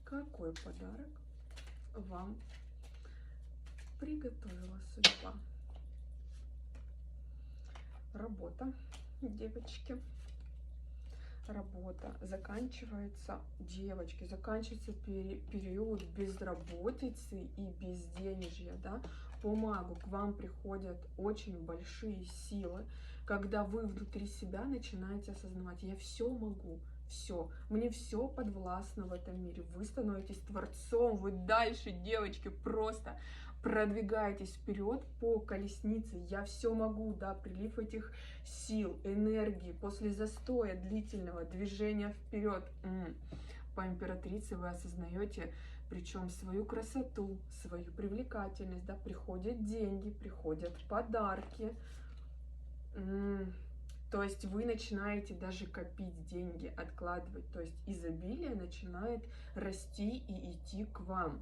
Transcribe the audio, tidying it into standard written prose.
какой подарок вам приготовила судьба. Работа, девочки. Работа заканчивается, девочки, заканчивается период безработицы и безденежья, да. По магу к вам приходят очень большие силы, когда вы внутри себя начинаете осознавать: я все могу, все, мне все подвластно в этом мире. Вы становитесь творцом, вы дальше, девочки, просто продвигаетесь вперед по колеснице. Я все могу, да, прилив этих сил, энергии после застоя длительного движения вперед. По императрице вы осознаете, причем свою красоту, свою привлекательность, да, приходят деньги, приходят подарки. То есть вы начинаете даже копить деньги, откладывать. То есть изобилие начинает расти и идти к вам.